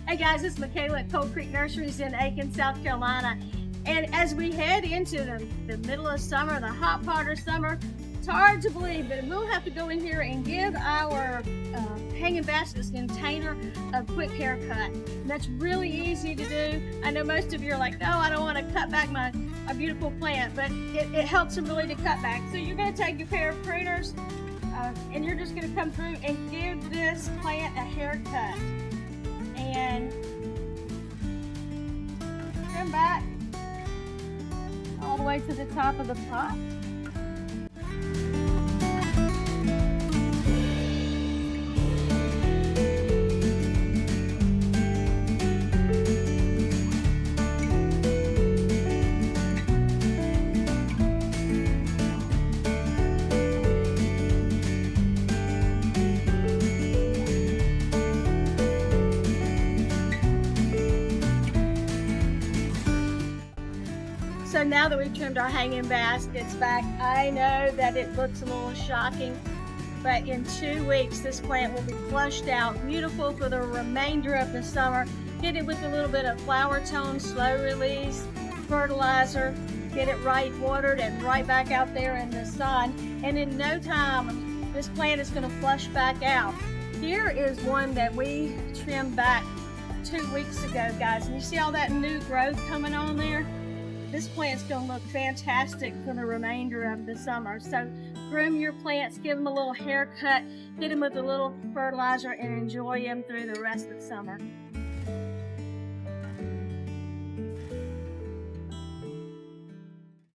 Hey guys, it's Michaela at Cold Creek Nurseries in Aiken, South Carolina. And as we head into the middle of summer, the hot part of summer, it's hard to believe, but we'll have to go in here and give our hanging baskets container a quick haircut. And that's really easy to do. I know most of you are like, no, I don't want to cut back my beautiful plant, but it helps them really to cut back. So you're going to take your pair of pruners and you're just going to come through and give this plant a haircut. And trim back all the way to the top of the pot. So now that we've trimmed our hanging baskets back, I know that it looks a little shocking, but in 2 weeks this plant will be flushed out, beautiful for the remainder of the summer. Get it with a little bit of flower tone, slow release, fertilizer, get it right watered and right back out there in the sun. And in no time, this plant is going to flush back out. Here is one that we trimmed back 2 weeks ago, guys. And you see all that new growth coming on there? This plant's going to look fantastic for the remainder of the summer. So groom your plants, give them a little haircut, hit them with a little fertilizer, and enjoy them through the rest of the summer.